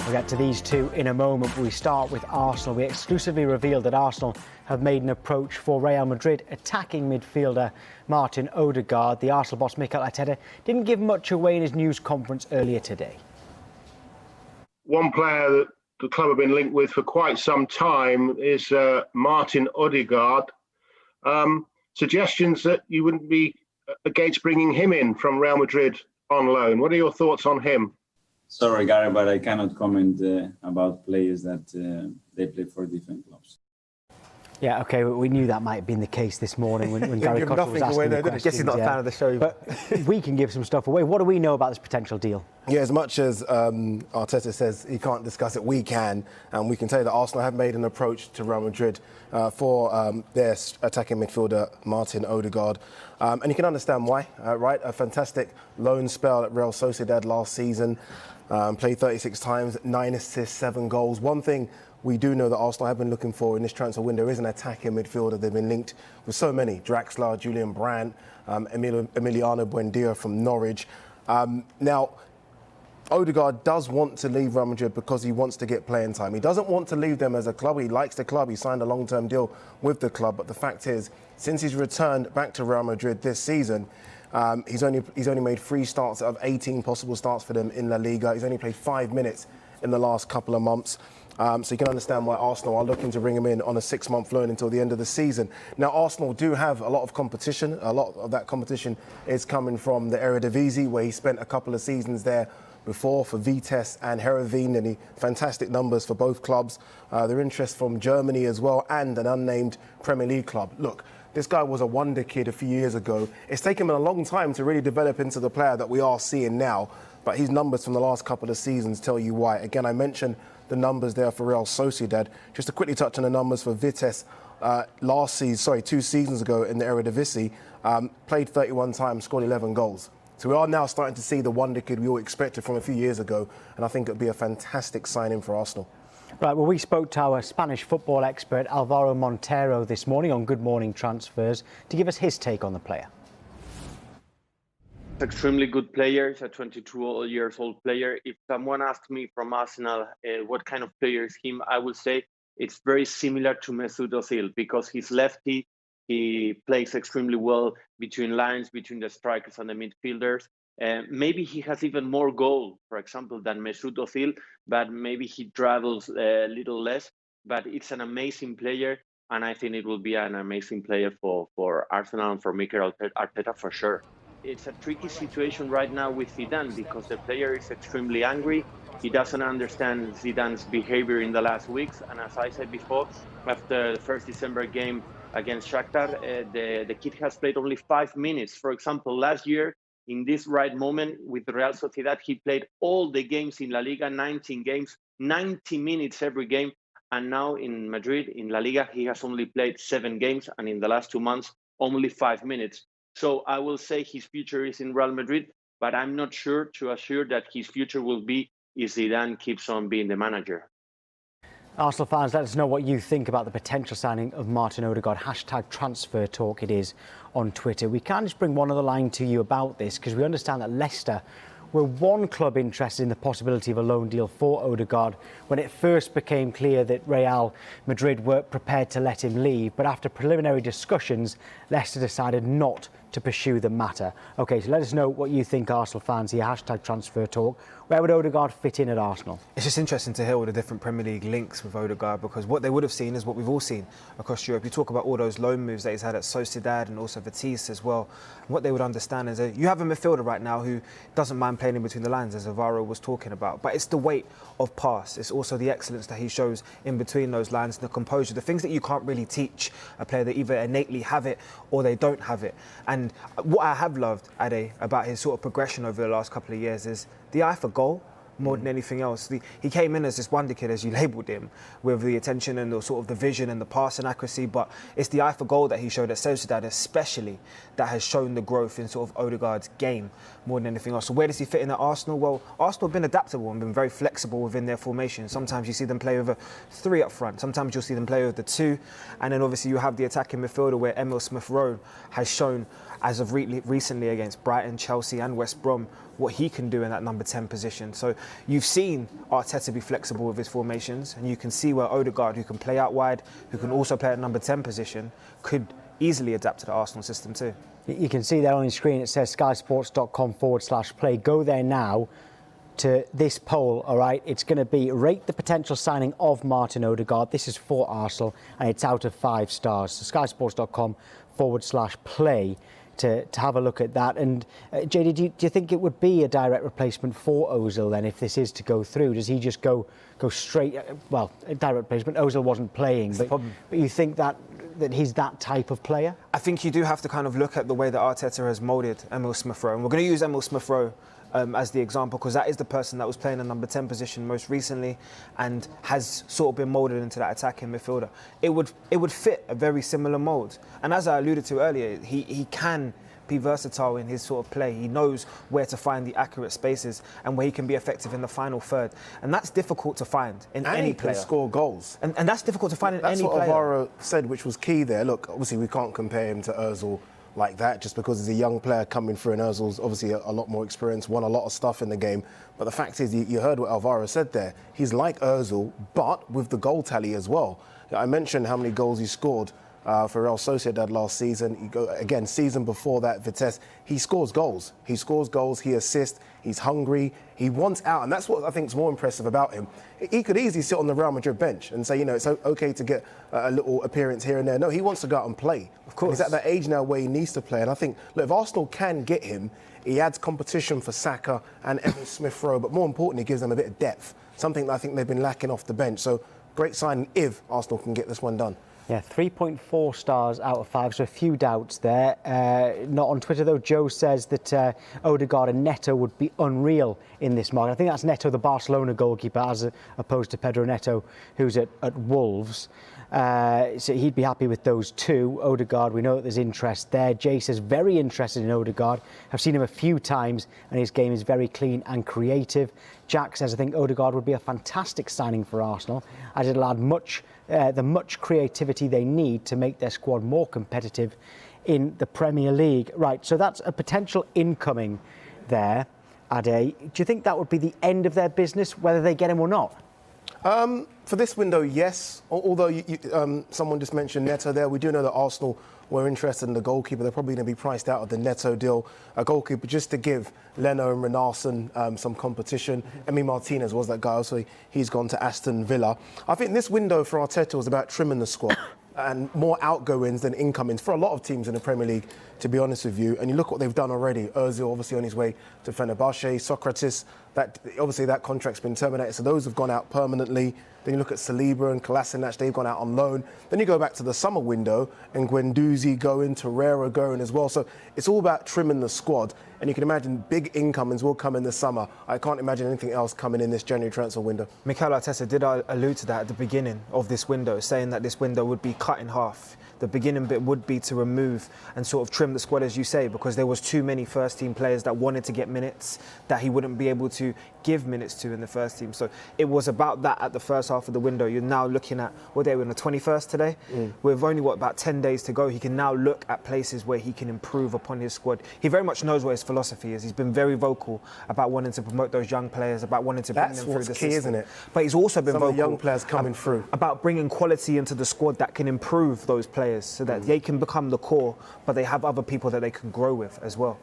We'll get to these two in a moment, but we start with Arsenal. We exclusively revealed that Arsenal have made an approach for Real Madrid attacking midfielder Martin Odegaard. The Arsenal boss Mikel Arteta didn't give much away in his news conference earlier today. One player that the club have been linked with for quite some time is Martin Odegaard. Suggestions that you wouldn't be against bringing him in from Real Madrid on loan. What are your thoughts on him? Sorry, Gary, but I cannot comment about players that they play for different clubs. Yeah, OK, we knew that might have been the case this morning when Gary Cotter was asking the questions. I guess he's not a fan of the show. But we can give some stuff away. What do we know about this potential deal? Yeah, as much as Arteta says he can't discuss it, we can. And we can tell you that Arsenal have made an approach to Real Madrid for their attacking midfielder, Martin Odegaard. And you can understand why, right? A fantastic loan spell at Real Sociedad last season. Played 36 times, 9 assists, 7 goals. One thing we do know that Arsenal have been looking for in this transfer window is an attacking midfielder. They've been linked with so many: Draxler, Julian Brandt, Emiliano Buendia from Norwich. Now, Odegaard does want to leave Real Madrid because he wants to get playing time. He doesn't want to leave them as a club. He likes the club. He signed a long-term deal with the club. But the fact is, since he's returned back to Real Madrid this season, he's only made 3 starts out of 18 possible starts for them in La Liga. He's only played 5 minutes in the last couple of months. So you can understand why Arsenal are looking to bring him in on a 6-month loan until the end of the season. Now, Arsenal do have a lot of competition. A lot of that competition is coming from the Eredivisie, where he spent a couple of seasons there before for Vitesse and Heerenveen, and fantastic numbers for both clubs. Their interest from Germany as well, and an unnamed Premier League club. Look, this guy was a wonder kid a few years ago. It's taken him a long time to really develop into the player that we are seeing now, but his numbers from the last couple of seasons tell you why. Again, I mentioned the numbers there for Real Sociedad. Just to quickly touch on the numbers for Vitesse, 2 seasons ago in the Eredivisie, played 31 times, scored 11 goals. So we are now starting to see the wonder kid we all expected from a few years ago, and I think it would be a fantastic signing for Arsenal. Right, well, we spoke to our Spanish football expert Alvaro Montero this morning on Good Morning Transfers to give us his take on the player. Extremely good player. He's a 22 years old player. If someone asked me from Arsenal what kind of player is him, I would say it's very similar to Mesut Ozil because he's lefty. He plays extremely well between lines, between the strikers and the midfielders. Maybe he has even more goal, for example, than Mesut Ozil, but maybe he travels a little less. But it's an amazing player, and I think it will be an amazing player for Arsenal and for Mikel Arteta for sure. It's a tricky situation right now with Zidane because the player is extremely angry. He doesn't understand Zidane's behavior in the last weeks. And as I said before, after the first December game against Shakhtar, the kid has played only 5 minutes. For example, last year, in this right moment with Real Sociedad, he played all the games in La Liga, 19 games, 90 minutes every game. And now in Madrid, in La Liga, he has only played 7 games. And in the last 2 months, only 5 minutes. So I will say his future is in Real Madrid, but I'm not sure to assure that his future will be if Zidane keeps on being the manager. Arsenal fans, let us know what you think about the potential signing of Martin Odegaard. #transfer talk it is on Twitter. We can't just bring one other line to you about this because we understand that Leicester were one club interested in the possibility of a loan deal for Odegaard when it first became clear that Real Madrid were prepared to let him leave. But after preliminary discussions, Leicester decided not to pursue the matter. OK, so let us know what you think, Arsenal fans here. #transfer talk. Where would Odegaard fit in at Arsenal? It's just interesting to hear all the different Premier League links with Odegaard because what they would have seen is what we've all seen across Europe. You talk about all those loan moves that he's had at Sociedad and also Vitesse as well. And what they would understand is that you have a midfielder right now who doesn't mind playing in between the lines, as Alvaro was talking about. But it's the weight of pass. It's also the excellence that he shows in between those lines, the composure, the things that you can't really teach a player that either innately have it or they don't have it. And what I have loved, Ade, about his sort of progression over the last couple of years is the eye for goal more than anything else. He came in as this wonder kid, as you labelled him, with the attention and the sort of the vision and the passing accuracy, but it's the eye for goal that he showed at Sociedad especially that has shown the growth in sort of Odegaard's game more than anything else. So where does he fit in at Arsenal? Well, Arsenal have been adaptable and been very flexible within their formation. Sometimes you see them play with a 3 up front, sometimes you'll see them play with the 2, and then obviously you have the attacking midfielder where Emil Smith-Rowe has shown as of recently against Brighton, Chelsea and West Brom what he can do in that number 10 position. So you've seen Arteta be flexible with his formations, and you can see where Odegaard, who can play out wide, who can also play at number 10 position, could easily adapt to the Arsenal system too. You can see there on your screen, it says skysports.com/play. Go there now to this poll, all right? It's going to be rate the potential signing of Martin Odegaard. This is for Arsenal, and it's out of 5 stars. So skysports.com/play to have a look at that. And JD, do you think it would be a direct replacement for Ozil then if this is to go through? Does he just go straight? Well, a direct replacement. Ozil wasn't playing, but you think that he's that type of player? I think you do have to kind of look at the way that Arteta has moulded Emil Smith-Rowe, and we're going to use Emil Smith-Rowe as the example, because that is the person that was playing the number 10 position most recently and has sort of been moulded into that attacking midfielder. It would fit a very similar mould. And as I alluded to earlier, he can be versatile in his sort of play. He knows where to find the accurate spaces and where he can be effective in the final third. And that's difficult to find in any player. And he can score goals. And that's difficult to find in any player. That's what Alvaro said, which was key there. Look, obviously we can't compare him to Ozil like that just because he's a young player coming through, and Ozil's obviously a lot more experience, won a lot of stuff in the game. But the fact is, you heard what Alvaro said there. He's like Ozil, but with the goal tally as well. I mentioned how many goals he scored for Real Sociedad last season. You go again, season before that, Vitesse. He scores goals. He scores goals. He assists. He's hungry. He wants out, and that's what I think is more impressive about him. He could easily sit on the Real Madrid bench and say, it's okay to get a little appearance here and there. No, he wants to go out and play. Of course, he's at that age now where he needs to play. And I think, look, if Arsenal can get him, he adds competition for Saka and Emil Smith-Rowe, but more importantly, he gives them a bit of depth, something that I think they've been lacking off the bench. So great signing if Arsenal can get this one done. Yeah, 3.4 stars out of 5, so a few doubts there. Not on Twitter, though. Joe says that Odegaard and Neto would be unreal in this market. I think that's Neto, the Barcelona goalkeeper, as opposed to Pedro Neto, who's at Wolves. So he'd be happy with those two. Odegaard, we know that there's interest there. Jay says very interested in Odegaard. I've seen him a few times, and his game is very clean and creative. Jack says, I think Odegaard would be a fantastic signing for Arsenal, as it'll add much creativity they need to make their squad more competitive in the Premier League. Right, so that's a potential incoming there, Ade. Do you think that would be the end of their business, whether they get him or not? For this window, yes. Although someone just mentioned Neto there, we do know that Arsenal were interested in the goalkeeper. They're probably going to be priced out of the Neto deal. A goalkeeper just to give Leno and Renarsson some competition. Emi Martinez was that guy, so he's gone to Aston Villa. I think this window for Arteta was about trimming the squad and more outgoings than incomings for a lot of teams in the Premier League, to be honest with you. And you look what they've done already. Ozil obviously on his way to Fenerbahce, Socrates, that contract's been terminated, so those have gone out permanently. Then you look at Saliba and Kolasinac, they've gone out on loan. Then you go back to the summer window and Guendouzi going, Torreira going as well. So it's all about trimming the squad. And you can imagine big incomings will come in the summer. I can't imagine anything else coming in this January transfer window. Mikel Arteta did allude to that at the beginning of this window, saying that this window would be cut in half. The beginning bit would be to remove and sort of trim the squad, as you say, because there was too many first-team players that wanted to get minutes that he wouldn't be able to give minutes to in the first team. So it was about that at the first half of the window. You're now looking at, what day are we on, the 21st today? With only, about 10 days to go, he can now look at places where he can improve upon his squad. He very much knows what his philosophy is. He's been very vocal about wanting to promote those young players, about wanting to bring them through the system. That's what's key, isn't it? But he's also been vocal. Some of the young players coming through. About bringing quality into the squad that can improve those players so that they can become the core, but they have other people that they can grow with as well.